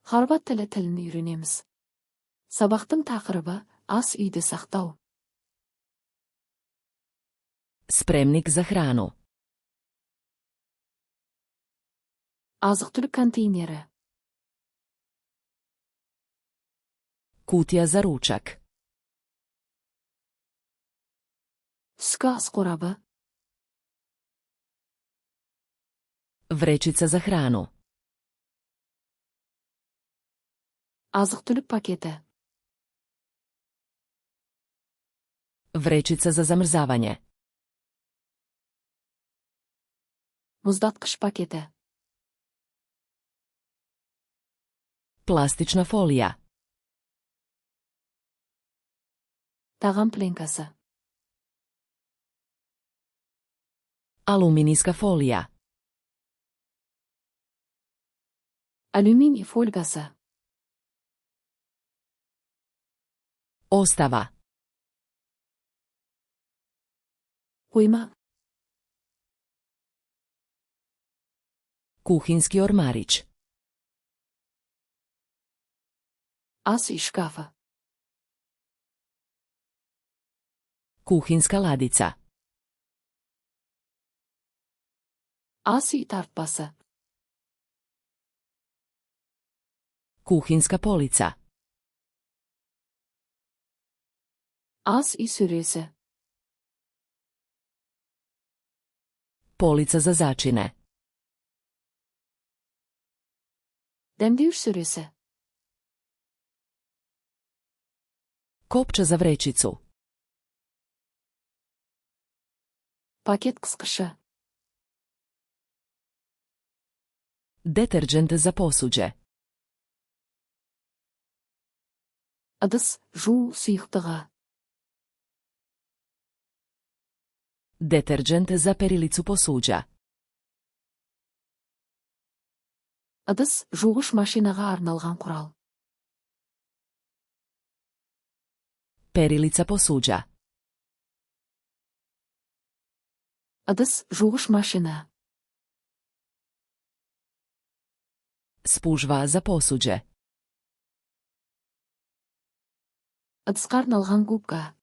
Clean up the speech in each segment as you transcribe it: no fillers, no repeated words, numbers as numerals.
Хорват тілін үйренеміз. Сабақтың тақырыбы ас үйді сақтау. Spremnik za hranu. Азық-түлік контейнері. Kutija za ručak. Түскі ас қорабы. Vrećica za hranu. Азық-түлік пакеті. Vrećica za zamrzavanje. Мұздатқыш пакеті. Plastična folija. Тағам пленкасы. Aluminijska folija. Алюминий фольгасы. Ostava. Қойма. Kuhinski ormarić. Ас үй шкафы. Kuhinska ladica. Ас үй тартпасы. Kuhinska polica. Ас үй сөресі. Polica za začine. Дәмдеуіш сөресі. Kopča za vrećicu. Пакет қысқышы. Deterđent za posuđe. Ыдыс жуу сұйықтығы. Deterđent za perilicu posuđa. Ыдыс жуғыш машинаға арналған құрал. Perilica posuđa. Ыдыс жуғыш машина. Spužva za posuđe. Ыдысқа арналған губка.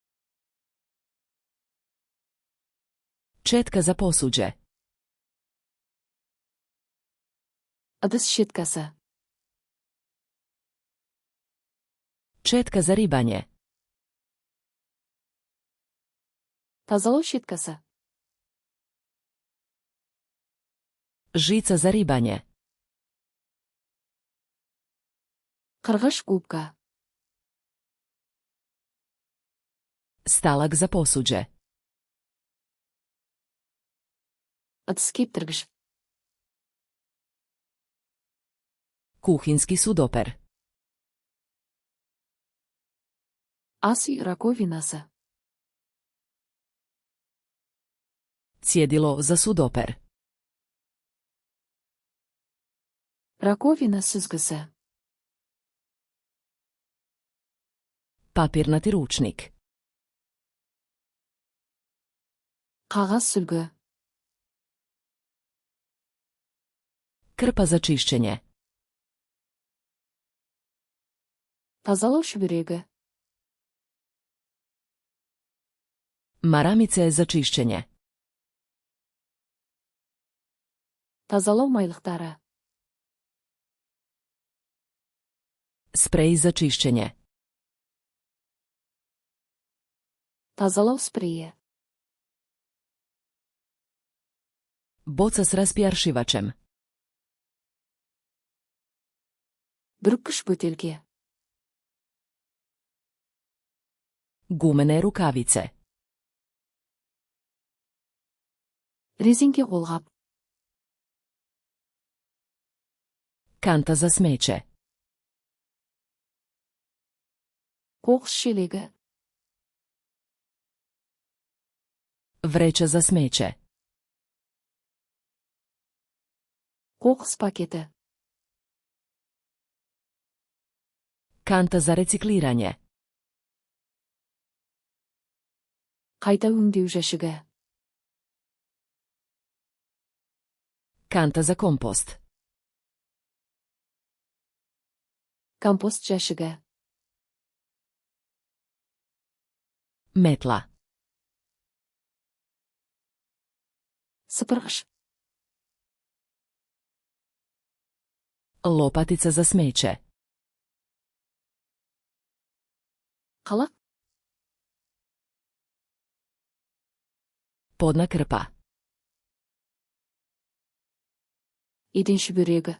Četka za posuđe. Ыдыс щеткасы. Četka za ribanje. Тазалау щеткасы. Žica za ribanje. Қырғыш губка. Stalak za posuđe. Ыдыс кептіргіш. Kuhinski sudoper. Ас үй раковинасы. Cjedilo za sudoper. Раковина сүзгісі. Papirnati ručnik. Қағаз сүлгі. Krpa za čišćenje. Тазалау шүберегі. Maramice za čišćenje. Тазалау майлықтары. Sprej za čišćenje. Тазалау спрейі. Boca s raspjaršivačem. Бүріккіш бөтелке. Gumene rukavice. Резинке қолғап. Kanta za smeće. Қоқыс шелегі. Vreća za smeće. Қоқыс пакеті. Kanta za recikliranje. Қайта өңдеу жәшігі. Kanta za kompost. Компост жәшігі. Метла. Сыпырғыш. Лопатица за сметче. Қалақ. Подна крпа. Еден шүберегі.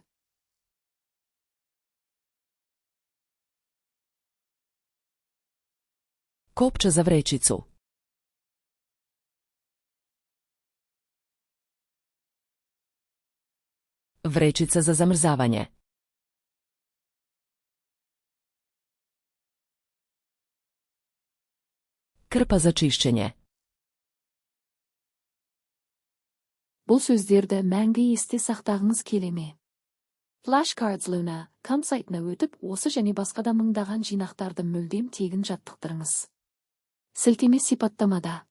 Копче за вречицу. Вречица за замрзавање. Крпа за чишчење. Бұл сөздерді мәңгі есте сақтағыңыз келе ме? Flashcards Luna.com сайтына өтіп, осы және басқа да мыңдаған жинақтарды мүлдем тегін жаттықтырыңыз. Сілтеме сипаттамада.